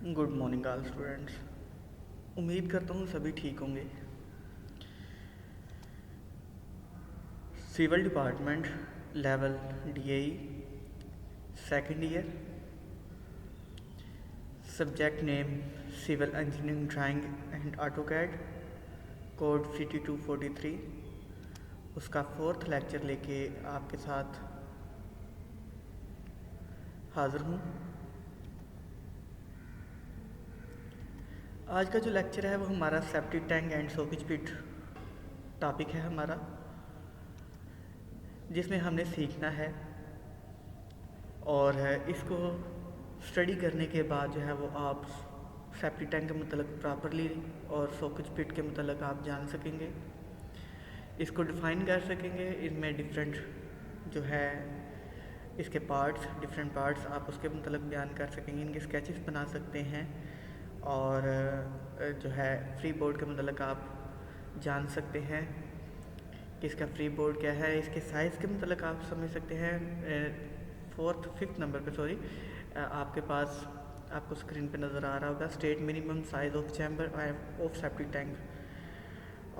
Good morning all students. उम्मीद करता हूँ सभी ठीक होंगे। Civil department level DAE second year, subject name civil engineering drawing and AutoCAD, code CT243। उसका फोर्थ लेक्चर लेके आपके साथ हाज़िर हूँ। आज का जो लेक्चर है वो हमारा septic tank and soakage pit topic है हमारा, जिसमें हमने सीखना है और इसको स्टडी करने के बाद जो है वो आप सेप्टिक टैंक के मतलब प्रॉपरली और सोकेज पिट के मतलब आप जान सकेंगे, इसको डिफ़ाइन कर सकेंगे। इसमें डिफरेंट जो है इसके पार्ट्स, डिफरेंट पार्ट्स आप उसके मतलब बयान कर सकेंगे, इनके स्केचेस बना सकते हैं और जो है फ्री बोर्ड के मतलब आप जान सकते हैं कि इसका फ्री बोर्ड क्या है। इसके साइज़ के मतलब आप समझ सकते हैं। फिफ्थ नंबर पे सॉरी, आपके पास आपको स्क्रीन पे नज़र आ रहा होगा state minimum size of chamber of septic tank.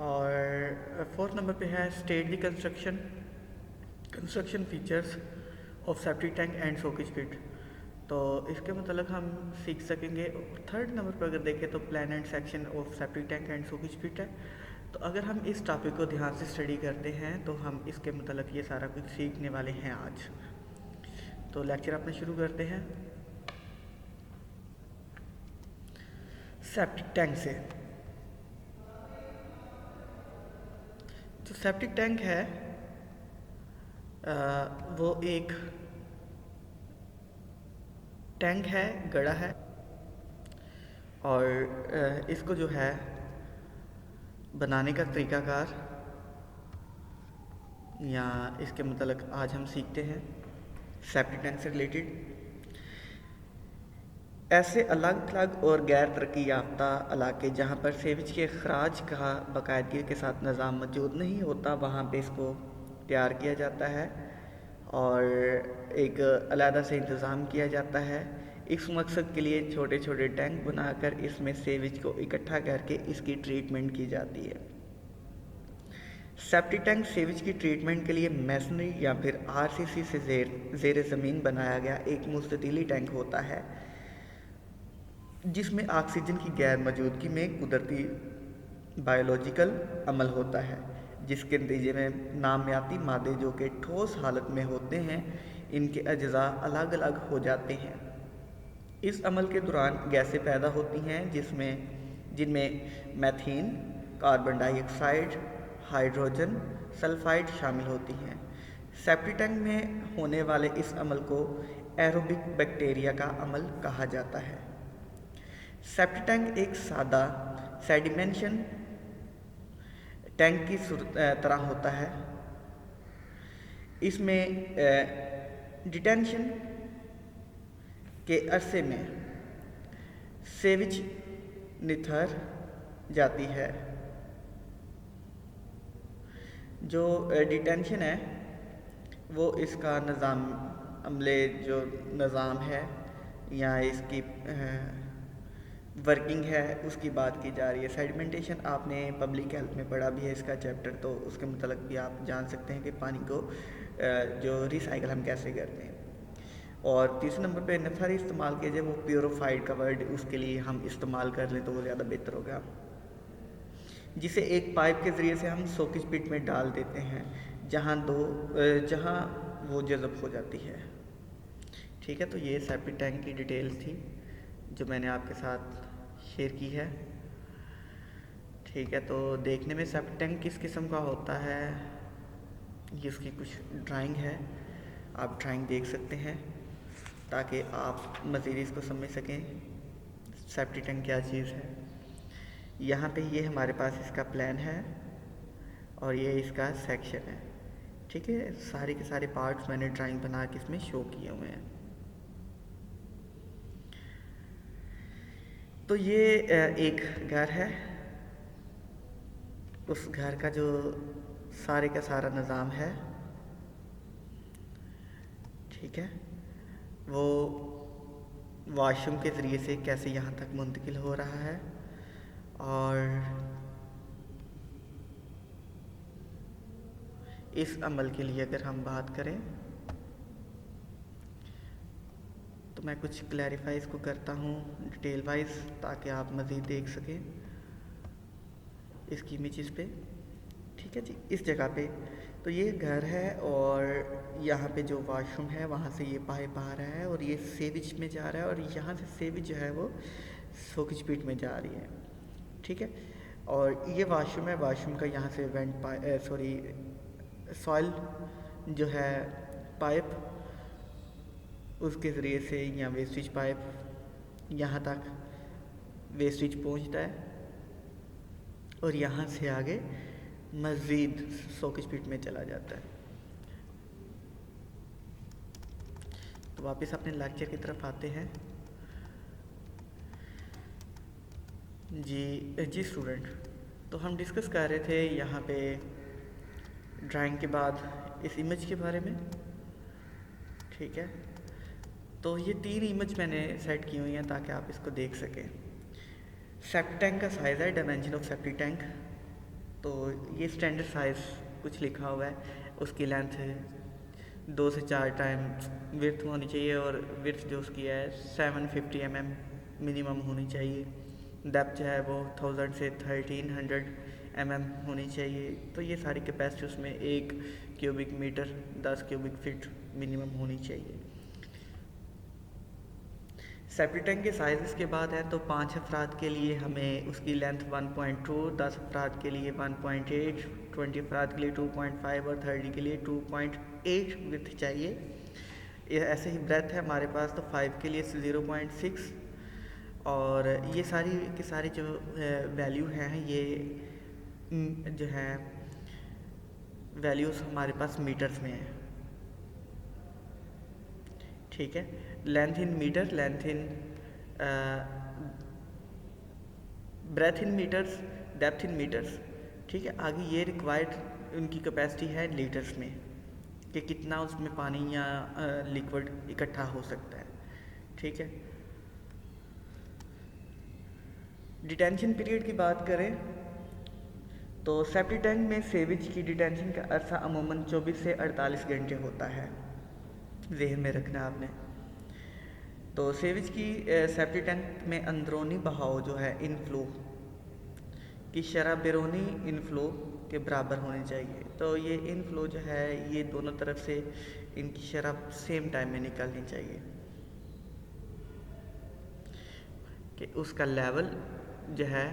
और फोर्थ नंबर पे है state the construction features of septic tank and soakage pit. तो इसके मतलब हम सीख सकेंगे। थर्ड नंबर पर अगर देखें तो plan and section of septic tank and soakage pit है। तो अगर हम इस टॉपिक को ध्यान से स्टडी करते हैं तो हम इसके मतलब ये सारा कुछ सीखने वाले हैं आज। तो लेक्चर अपना शुरू करते हैं सेप्टिक टैंक से। जो सेप्टिक टैंक है वो एक टैंक है, गड़ा है और इसको जो है बनाने का तरीकाकार या इसके मतलब आज हम सीखते हैं सेप्टिक टैंक से रिलेटेड। ऐसे अलग अलग और गैर तरक्की याफ्ता इलाके जहाँ पर सेवेज के अखराज का बाकायदगी के साथ निज़ाम मौजूद नहीं होता, वहाँ पे इसको तैयार किया जाता है और एक अलहदा से इंतज़ाम किया जाता है। इस मकसद के लिए छोटे छोटे टैंक बनाकर इसमें सेवेज को इकट्ठा करके इसकी ट्रीटमेंट की जाती है। सेप्टिक टैंक सेवेज की ट्रीटमेंट के लिए मैसनरी या फिर आरसीसी से ज़ेर ज़मीन बनाया गया एक मुस्ततीली टैंक होता है, जिसमें ऑक्सीजन की गैर मौजूदगी में कुदरती बायोलॉजिकल अमल होता है, जिसके नतीजे में नामियाती मादे जो कि ठोस हालत में होते हैं, इनके अज्जा अलग अलग हो जाते हैं। इस अमल के दौरान गैसें पैदा होती हैं जिनमें methane, carbon dioxide, hydrogen sulphide शामिल होती हैं। सेप्टिक टैंक में होने वाले इस अमल को एरोबिक बैक्टीरिया का अमल कहा जाता है। सेप्टिक टैंक एक सादा सेडिमेंशन टैंक की तरह होता है। इसमें डिटेंशन के अरसे में सेवेज निथर जाती है। जो डिटेंशन है वो इसका निज़ाम अमले जो निज़ाम है या इसकी वर्किंग है उसकी बात की जा रही है। सेडिमेंटेशन आपने पब्लिक हेल्थ में पढ़ा भी है इसका चैप्टर, तो उसके मतलब भी आप जान सकते हैं कि पानी को जो रिसाइकल हम कैसे करते हैं। और तीसरे नंबर पे नफर इस्तेमाल किया जाए, वो प्योरीफाइड का वर्ड उसके लिए हम इस्तेमाल कर लें तो वो ज़्यादा बेहतर होगा, जिसे एक पाइप के ज़रिए से हम सोकेज पिट में डाल देते हैं जहाँ वो जज़ब हो जाती है। ठीक है, तो ये सेप्टिक टैंक की डिटेल्स थी जो मैंने आपके साथ शेयर की है। ठीक है, तो देखने में सेप्टिक टैंक किस किस्म का होता है, ये उसकी कुछ ड्राइंग है, आप ड्राइंग देख सकते हैं ताकि आप मज़ीद इसको समझ सकें सेप्टिक टैंक क्या चीज़ है। यहाँ पे ये हमारे पास इसका प्लान है और ये इसका सेक्शन है। ठीक है, सारे के सारे पार्ट्स मैंने ड्राइंग बना के इसमें शो किए हुए हैं। तो ये एक घर है, उस घर का जो सारे का सारा निज़ाम है, ठीक है, वो वॉशरूम के ज़रिए से कैसे यहाँ तक मुंतकिल हो रहा है। और इस अमल के लिए अगर हम बात करें तो मैं कुछ क्लैरिफाई इसको करता हूँ डिटेल वाइज, ताकि आप मज़ीद देख सकें इसकी इमेजेस पे। ठीक है जी, इस जगह पे तो ये घर है और यहाँ पे जो वॉशरूम है वहाँ से ये पाइप आ रहा है और ये सेविज में जा रहा है और यहाँ से सेविज जो है वो सोकेज पिट में जा रही है। ठीक है, और ये वॉशरूम है, वॉशरूम का यहाँ से सॉइल जो है पाइप, उसके ज़रिए से यहाँ वेस्टेज पाइप यहाँ तक वेस्टेज पहुँचता है और यहाँ से आगे मज़ीद सोकेज पिट में चला जाता है। तो वापस अपने लेक्चर की तरफ आते हैं। जी स्टूडेंट, तो हम डिस्कस कर रहे थे यहाँ पे ड्राइंग के बाद इस इमेज के बारे में। ठीक है, तो ये 3 इमेज मैंने सेट की हुई हैं ताकि आप इसको देख सकें। सेप्टी टैंक का साइज़ है, डायमेंशन ऑफ सेप्टी टैंक, तो ये स्टैंडर्ड साइज़ कुछ लिखा हुआ है। उसकी लेंथ है 2 से 4 टाइम विड्थ होनी चाहिए और विड्थ जो उसकी है 750 mm मिनिमम होनी चाहिए। डेप्थ जो है वो 1000 से 1300 mm होनी चाहिए। तो ये सारी कैपेसिटी उसमें 1 cubic metre 10 cubic feet minimum होनी चाहिए। सेप्टी टैंक के साइज़ के बाद है तो 5 अफराद के लिए हमें उसकी लेंथ 1.2, 10 अफराद के लिए 1.8, 20 अफराद के लिए 2.5 और 30 के लिए 2.8 विड्थ चाहिए। ये ऐसे ही ब्रेथ है हमारे पास, तो 5 के लिए 0.6 और ये सारी की सारी जो वैल्यू हैं ये जो है वैल्यूज़ हमारे पास मीटर्स में है। ठीक है, length in metre, length in breadth in metres, depth in metres. ठीक है, आगे ये रिक्वायर्ड उनकी कैपेसिटी है लीटर्स में कि कितना उसमें पानी या लिक्विड इकट्ठा हो सकता है। ठीक है, डिटेंशन पीरियड की बात करें तो सेप्टी टैंक में सेविज की डिटेंशन का अरसा अमूमन 24 से 48 घंटे होता है, ज़हन में रखना आपने। तो सेविज की सेप्टी टैंक में अंदरूनी बहाव जो है इनफ्लो की शरह बैरूनी इनफ्लो के बराबर होनी चाहिए। तो ये इनफ्लो जो है ये दोनों तरफ से इनकी शरह सेम टाइम में निकलनी चाहिए कि उसका लेवल जो है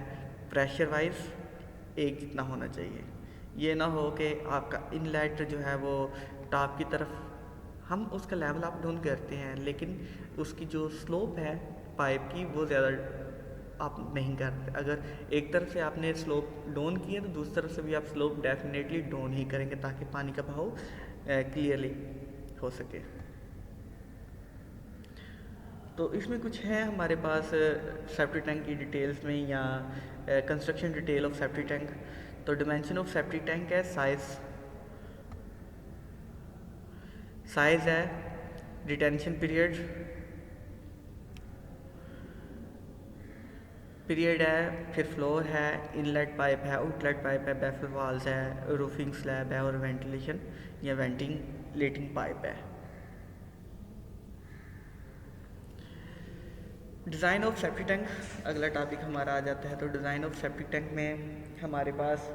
प्रेशर वाइज एक जितना होना चाहिए। ये ना हो कि आपका इनलेट जो है वो टॉप की तरफ, हम उसका लेवल अप डाउन करते हैं लेकिन उसकी जो स्लोप है पाइप की वो ज़्यादा आप नहीं करते। अगर एक तरफ से आपने स्लोप डाउन किया तो दूसरी तरफ से भी आप स्लोप डेफिनेटली डाउन ही करेंगे ताकि पानी का बहाव क्लियरली हो सके। तो इसमें कुछ है हमारे पास सेप्टी टैंक की डिटेल्स में या construction detail of septic tank. तो डिमेंशन ऑफ सेप्टी टैंक है साइज़ है, डिटेंशन पीरियड है, फिर फ्लोर है, इनलेट पाइप है, आउटलेट पाइप है, बैफल वाल्स है, रूफिंग स्लैब है और वेंटिलेशन या वेंटिलेटिंग पाइप है। डिज़ाइन ऑफ सेप्टी टैंक अगला टॉपिक हमारा आ जाता है। तो डिज़ाइन ऑफ सेप्टी टैंक में हमारे पास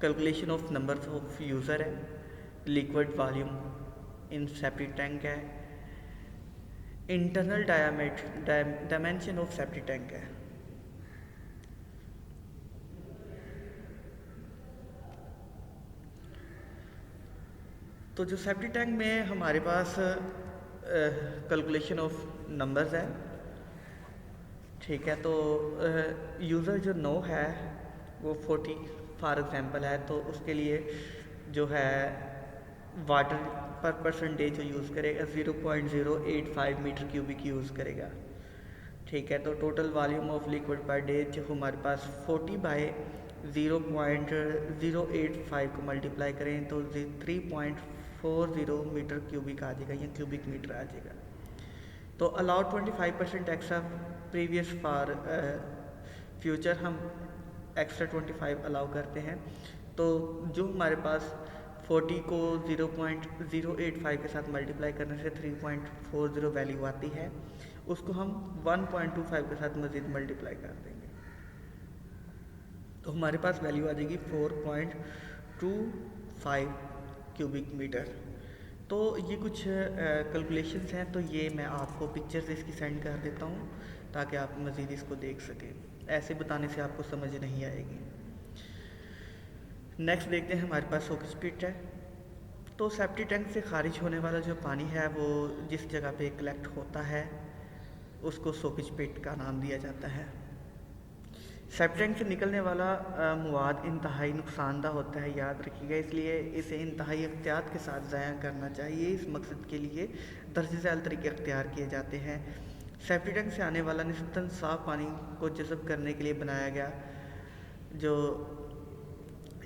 calculation of numbers of user है, liquid volume in septic tank है, internal dimension of septic tank है। तो जो सेप्टी टैंक में हमारे पास कैलकुलेशन ऑफ नंबर्स है। ठीक है, तो यूज़र जो नो है वो 40 फॉर एग्जांपल है, तो उसके लिए जो है वाटर पर परसेंटेज जो यूज़ करेगा 0.085 मीटर क्यूबिक यूज़ करेगा। ठीक है, तो total volume of liquid per day जो हमारे पास 40 बाई 0.085 को मल्टीप्लाई करें तो 3.40 मीटर क्यूबिक आ जाएगा या क्यूबिक मीटर आ जाएगा। तो allow 25% extra previous for future, हम एक्स्ट्रा 25 अलाउ करते हैं। तो जो हमारे पास 40 को 0.085 के साथ मल्टीप्लाई करने से 3.40 वैल्यू आती है, उसको हम 1.25 के साथ मज़ीद मल्टीप्लाई कर देंगे तो हमारे पास वैल्यू आ जाएगी 4.25 क्यूबिक मीटर। तो ये कुछ कैलकुलेशंस हैं, तो ये मैं आपको पिक्चर्स इसकी सेंड कर देता हूँ ताकि आप मज़ीद इसको देख सकें। ऐसे बताने से आपको समझ नहीं आएगी। नेक्स्ट देखते हैं, हमारे पास सोकेज पिट है। तो सेप्टिक टैंक से खारिज होने वाला जो पानी है वो जिस जगह पे कलेक्ट होता है उसको सोकेज पिट का नाम दिया जाता है। सेप्टिक टैंक से निकलने वाला मवाद इंतहाई नुकसानदा होता है, याद रखिएगा, इसलिए इसे इंतहाई एहतियात के साथ ज़ाया करना चाहिए। इस मकसद के लिए दर्ज झैल तरीके अख्तियार किए जाते हैं। सेप्टिक टैंक से आने वाला निस्बतन साफ़ पानी को जज़ब करने के लिए बनाया गया जो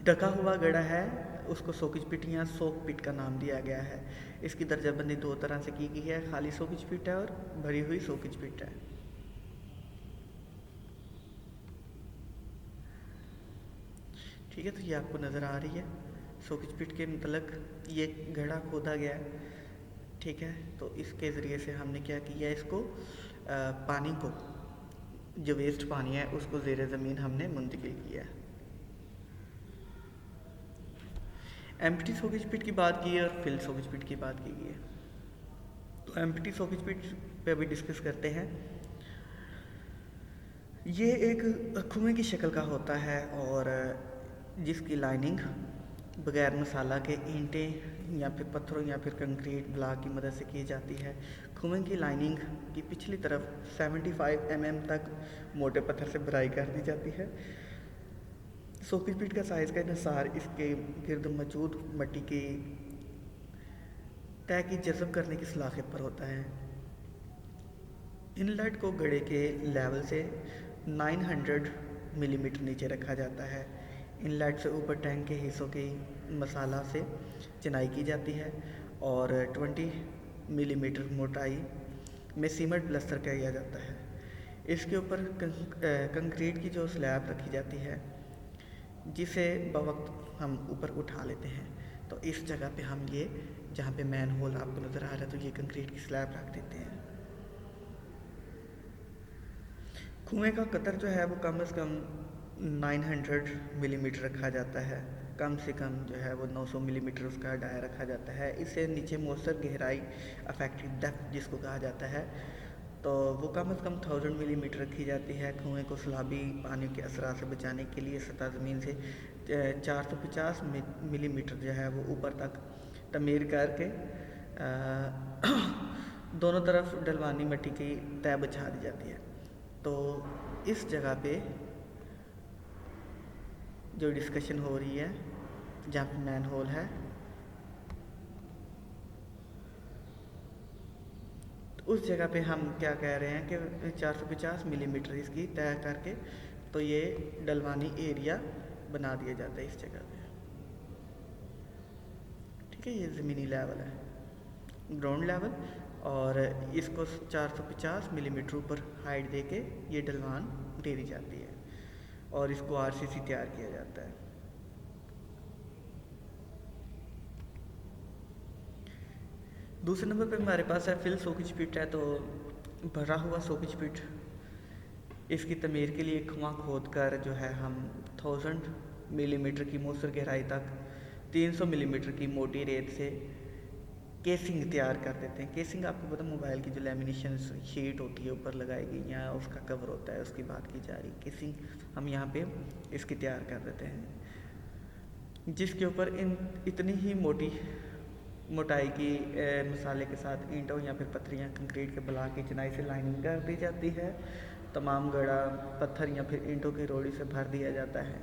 ढका हुआ गड़ा है उसको सोकेज पिट या सोक पिट का नाम दिया गया है। इसकी दर्जाबंदी दो तरह से की गई है, खाली सोकेज पिट है और भरी हुई सोकेज पिट है। ठीक है, तो ये आपको नज़र आ रही है सोकेज पिट के मतलब ये गड़ा खोदा गया है। ठीक है, तो इसके ज़रिए से हमने क्या किया, इसको पानी को जो वेस्ट पानी है उसको ज़ेरे ज़मीन हमने मुंतकिल किया है। एम्प्टी सोकेज पिट की बात की है और फिल सोकेज पिट की बात की गई है। तो एम्प्टी सोकेज पिट पे अभी डिस्कस करते हैं। ये एक कुएं की शक्ल का होता है और जिसकी लाइनिंग बगैर मसाला के ईंटें या फिर पत्थरों या फिर कंक्रीट ब्लॉक की मदद से की जाती है। कुएं की लाइनिंग की पिछली तरफ 75 mm तक मोटे पत्थर से भराई कर दी जाती है। सोकेज पिट का साइज़ का इन्हिसार इसके गिर्द मौजूद मिट्टी की तय की जज़ब करने की सलाहियत पर होता है। इनलेट को गड़े के लेवल से 900 मिलीमीटर नीचे रखा जाता है। इनलेट से ऊपर टैंक के हिस्सों की मसाला से चिनाई की जाती है और 20 मिलीमीटर मोटाई में सीमेंट प्लस्तर किया जाता है। इसके ऊपर कंक्रीट की जो स्लैब रखी जाती है जिसे बवक्त हम ऊपर उठा लेते हैं। तो इस जगह पे हम ये जहाँ पे मैन होल आपको नज़र आ रहा है तो ये कंक्रीट की स्लैब रख देते हैं। कुएं का कतर जो है वो कम से कम 900 मिलीमीटर रखा जाता है, कम से कम जो है वो 900 मिलीमीटर उसका डाया रखा जाता है। इससे नीचे मौसर गहराई अफेक्टिव डेप्थ जिसको कहा जाता है तो वो कम से कम 1000 मिलीमीटर रखी जाती है। कुएं को सैलाबी पानी के असरा से बचाने के लिए सतह ज़मीन से 450 मिलीमीटर जो है वो ऊपर तक तमीर करके दोनों तरफ डलवानी मिट्टी की तय बिछा दी जाती है। तो इस जगह पे जो डिस्कशन हो रही है जहाँ पे मैन होल है उस जगह पे हम क्या कह रहे हैं कि 450 मिलीमीटर इसकी तय करके तो ये डलवानी एरिया बना दिया जाता है इस जगह पे। ठीक है, ये ज़मीनी लेवल है, ग्राउंड लेवल, और इसको 450 मिलीमीटर ऊपर हाइट दे के ये ढलवान दे दी जाती है और इसको आरसीसी तैयार किया जाता है। दूसरे नंबर पे हमारे पास है फिल सोकेज पिट है। तो भरा हुआ सोकेज पिट, इसकी तमीर के लिए कुआं खोद कर जो है हम 1000 मिलीमीटर की मौसर गहराई तक 300 मिलीमीटर की मोटी रेत से केसिंग तैयार कर देते हैं। केसिंग आपको पता मोबाइल की जो लेमिनेशन शीट होती है ऊपर लगाई गई या उसका कवर होता है उसकी बात की जा रही। केसिंग हम यहाँ पे इसकी तैयार कर देते हैं जिसके ऊपर इतनी ही मोटाई की मसाले के साथ ईंटों या फिर पत्थरियाँ कंक्रीट के ब्लॉक की चिनाई से लाइनिंग कर दी जाती है। तमाम गड़ा पत्थर या फिर ईंटों की रोड़ी से भर दिया जाता है।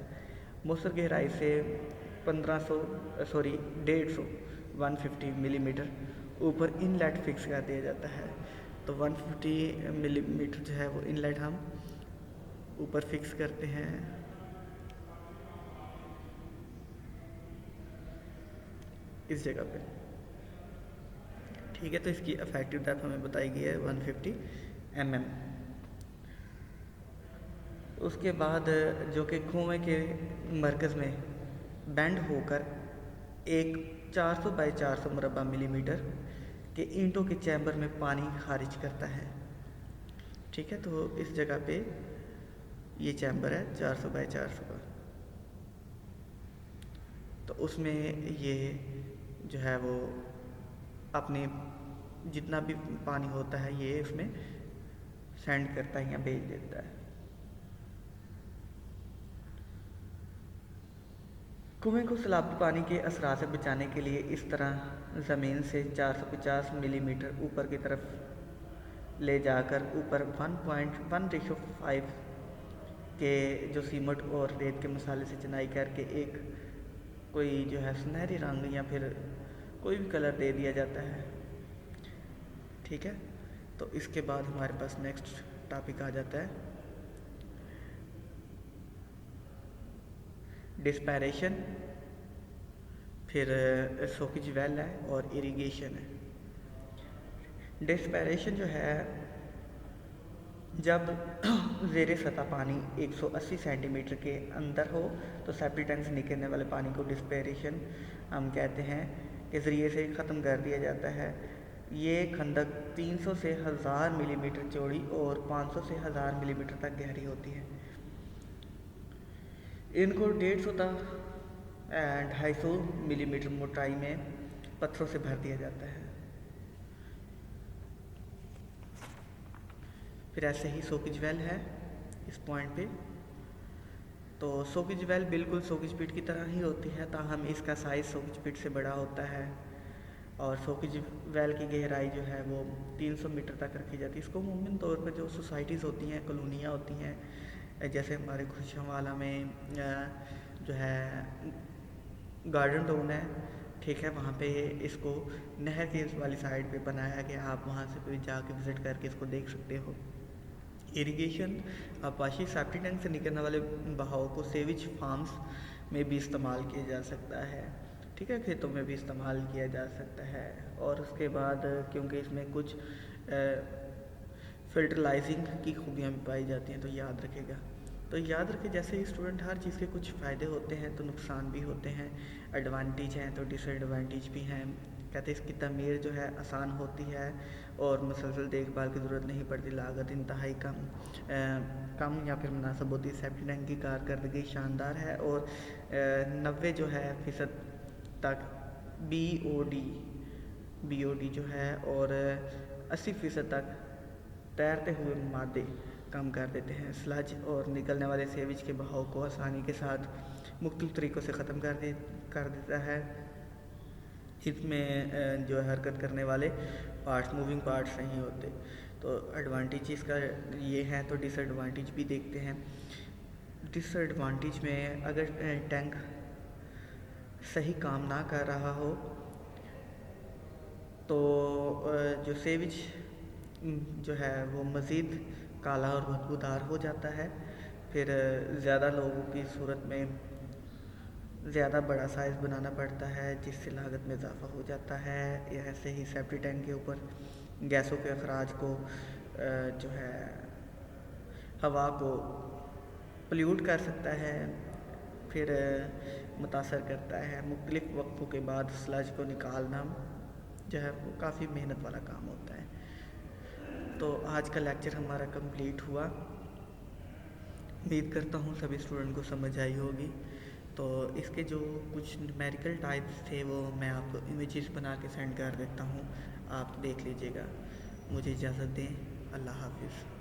मौसर गहराई से 150 मिलीमीटर ऊपर इनलेट फिक्स कर दिया जाता है। तो 150 मिलीमीटर जो है वो इनलेट हम ऊपर फिक्स करते हैं। इस जगह पे ठीक है, तो इसकी इफेक्टिव डेप्थ हमें बताई गई है 150 mm। उसके बाद जो कि कुएँ के मरकज़ में बेंड होकर एक 400 बाई 400 मुरबा मिलीमीटर के ईंटों के चैम्बर में पानी खारिज करता है। ठीक है, तो इस जगह पे ये चैम्बर है 400 बाई 400 का, तो उसमें ये जो है वो अपने जितना भी पानी होता है ये उसमें सेंड करता है या भेज देता है। कुएं को सैलाबी पानी के असरा से बचाने के लिए इस तरह ज़मीन से 450 मिलीमीटर ऊपर की तरफ ले जाकर ऊपर 1.1:5 के जो सीमेंट और रेत के मसाले से चिनाई करके एक कोई जो है सुनहरी रंग या फिर कोई भी कलर दे दिया जाता है। ठीक है, तो इसके बाद हमारे पास नेक्स्ट टॉपिक आ जाता है डिस्पैरेशन, फिर सोकेज वेल है और इरिगेशन है। डिस्पैरेशन जो है जब ज़ेरे सतह पानी 180 सेंटीमीटर के अंदर हो तो सेप्टिक टैंक से निकलने वाले पानी को डिस्पैरेशन हम कहते हैं के ज़रिए से ख़त्म कर दिया जाता है। ये खंदक 300 से 1000 मिलीमीटर चौड़ी और 500 से 1000 मिलीमीटर तक गहरी होती है। इनको 150 तक 250 मिलीमीटर मोटाई में पत्थरों से भर दिया जाता है। फिर ऐसे ही सोकेज वेल है इस पॉइंट पे। तो सोकेज वेल बिल्कुल सोकेज पिट की तरह ही होती है, ताहम इसका साइज़ सोकेज पिट से बड़ा होता है और सोकेज वेल की गहराई जो है वो 300 मीटर तक रखी जाती है। इसको अमूमन तौर पर जो सोसाइटीज़ होती हैं, कॉलोनियाँ होती हैं, जैसे हमारे खुशहावाला में जो है गार्डन टाउन है, ठीक है, वहाँ पे इसको नहर के वाली साइड पे बनाया गया, आप वहाँ से भी जाके विज़िट करके इसको देख सकते हो। इरिगेशन आपाशी सेप्टिक टैंक से निकलने वाले बहाव को सेविज फार्म्स में भी इस्तेमाल किया जा सकता है। ठीक है, खेतों में भी इस्तेमाल किया जा सकता है। और उसके बाद क्योंकि इसमें कुछ फिल्टरलाइजिंग की खूबियाँ भी पाई जाती हैं, तो याद रखेगा। तो याद रखें, जैसे ही स्टूडेंट हर चीज़ के कुछ फ़ायदे होते हैं तो नुकसान भी होते हैं, एडवांटेज हैं तो डिसएडवांटेज भी हैं। कहते हैं इसकी तमीर जो है आसान होती है और मुसलसल देखभाल की ज़रूरत नहीं पड़ती, लागत इंतहाई कम या फिर मुनासिब होती है। सेप्टिक टैंक की कारकर्दगी शानदार है और 90 जो है फ़ीसद तक BOD जो है और 80% तक तैरते हुए मादे कम कर देते हैं। स्लज और निकलने वाले सेविज के बहाव को आसानी के साथ मुख्तलिफ तरीक़ों से ख़त्म कर देता है। इसमें जो हरकत करने वाले पार्ट्स, मूविंग पार्ट्स नहीं होते। तो एडवांटेज इसका ये है, तो डिसएडवांटेज भी देखते हैं। डिसएडवांटेज में अगर टैंक सही काम ना कर रहा हो तो जो सेविज जो है वो मज़ीद काला और बदबूदार हो जाता है। फिर ज़्यादा लोगों की सूरत में ज़्यादा बड़ा साइज़ बनाना पड़ता है, जिससे लागत में इजाफ़ा हो जाता है। ऐसे ही सेप्टिक टैंक के ऊपर गैसों के अखराज को जो है हवा को पोल्यूट कर सकता है, फिर मुतासर करता है। मुख्तलिफ वक्फ़ों के बाद स्लज को निकालना जो है वो काफ़ी मेहनत वाला काम होता है। तो आज का लेक्चर हमारा कंप्लीट हुआ। उम्मीद करता हूँ सभी स्टूडेंट को समझ आई होगी। तो इसके जो कुछ न्यूमेरिकल टाइप्स थे वो मैं आपको इमेजेस बना के सेंड कर देता हूँ, आप देख लीजिएगा। मुझे इजाज़त दें। अल्लाह हाफ़िज़।